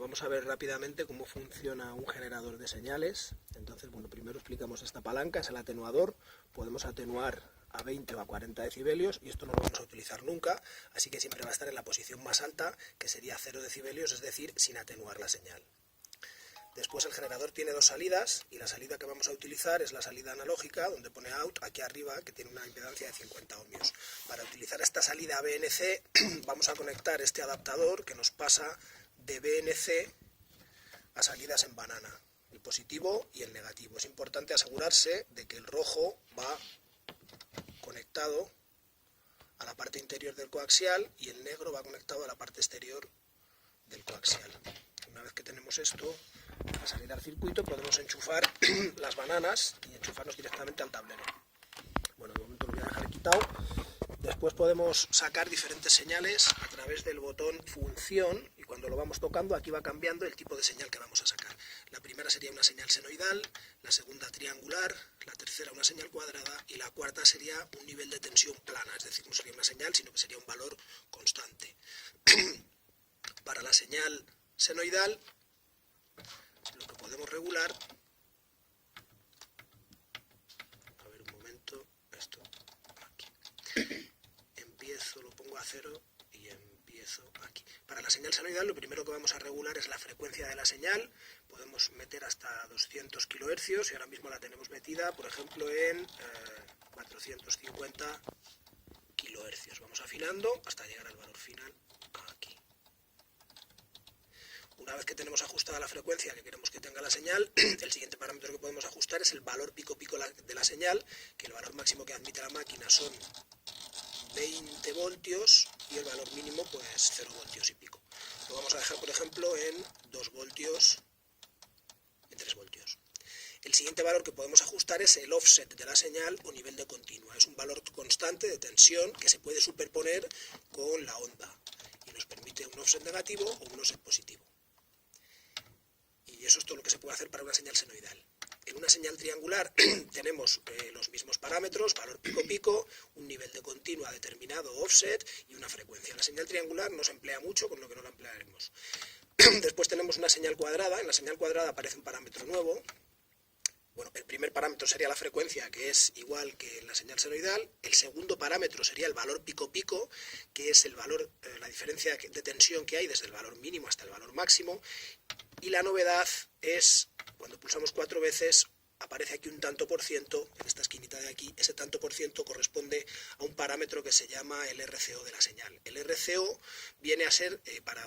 vamos a ver rápidamente cómo funciona un generador de señales. Entonces, bueno, primero explicamos esta palanca, es el atenuador. Podemos atenuar a 20 o a 40 decibelios y esto no lo vamos a utilizar nunca, así que siempre va a estar en la posición más alta, que sería 0 decibelios, es decir, sin atenuar la señal. Después el generador tiene dos salidas y la salida que vamos a utilizar es la salida analógica, donde pone out aquí arriba, que tiene una impedancia de 50 ohmios. Para utilizar esta salida BNC vamos a conectar este adaptador que nos pasa de BNC a salidas en banana, el positivo y el negativo. Es importante asegurarse de que el rojo va conectado a la parte interior del coaxial y el negro va conectado a la parte exterior del coaxial. Una vez que tenemos esto, para salir al circuito podemos enchufar las bananas y enchufarnos directamente al tablero. Bueno, de momento lo voy a dejar quitado. Después podemos sacar diferentes señales a través del botón función y cuando lo vamos tocando aquí va cambiando el tipo de señal que vamos a sacar. La primera sería una señal senoidal, la segunda triangular, la tercera una señal cuadrada y la cuarta sería un nivel de tensión plana, es decir, no sería una señal sino que sería un valor constante. Para la señal senoidal lo que podemos regular, a ver un momento, esto aquí, lo pongo a 0 y empiezo aquí. Para la señal senoidal lo primero que vamos a regular es la frecuencia de la señal, podemos meter hasta 200 kHz y ahora mismo la tenemos metida, por ejemplo, en 450 kHz. Vamos afinando hasta llegar al valor final aquí. Una vez que tenemos ajustada la frecuencia que queremos que tenga la señal, el siguiente parámetro que podemos ajustar es el valor pico-pico de la señal, que el valor máximo que admite la máquina son 20 voltios y el valor mínimo pues 0 voltios y pico. Lo vamos a dejar, por ejemplo, en 2 voltios, en 3 voltios. El siguiente valor que podemos ajustar es el offset de la señal o nivel de continua. Es un valor constante de tensión que se puede superponer con la onda y nos permite un offset negativo o un offset positivo. Y eso es todo lo que se puede hacer para una señal senoidal. En una señal triangular tenemos los mismos parámetros, valor pico-pico, un nivel de continua determinado, offset y una frecuencia. La señal triangular no se emplea mucho, con lo que no la emplearemos. Después tenemos una señal cuadrada. En la señal cuadrada aparece un parámetro nuevo. Bueno, el primer parámetro sería la frecuencia, que es igual que en la señal senoidal. El segundo parámetro sería el valor pico-pico, que es el valor, la diferencia de tensión que hay desde el valor mínimo hasta el valor máximo. Y la novedad es, cuando pulsamos 4 veces, aparece aquí un tanto por ciento, en esta esquinita de aquí. Ese tanto por ciento corresponde a un parámetro que se llama el RCO de la señal. El RCO viene a ser, para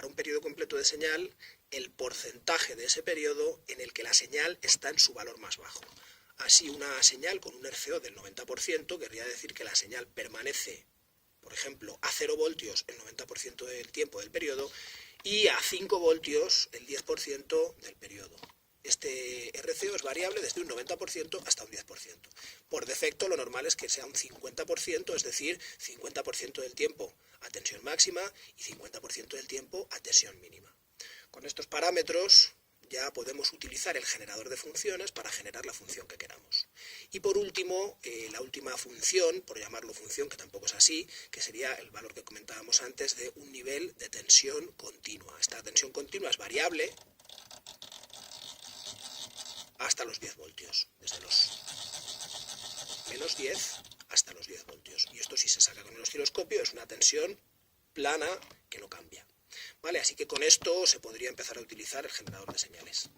un periodo completo de señal, el porcentaje de ese periodo en el que la señal está en su valor más bajo. Así, una señal con un RCO del 90% querría decir que la señal permanece, por ejemplo, a 0 voltios el 90% del tiempo del periodo y a 5 voltios el 10% del periodo. Este RCO es variable desde un 90% hasta un 10%. Por defecto lo normal es que sea un 50%, es decir, 50% del tiempo a tensión máxima y 50% del tiempo a tensión mínima. Con estos parámetros ya podemos utilizar el generador de funciones para generar la función que queramos. Y por último, la última función, por llamarlo función, que tampoco es así, que sería el valor que comentábamos antes de un nivel de tensión continua. Esta tensión continua es variable hasta los 10 voltios, desde los menos 10 hasta los 10 voltios. Y esto, si se saca con el osciloscopio, es una tensión plana que no cambia. ¿Vale? Así que con esto se podría empezar a utilizar el generador de señales.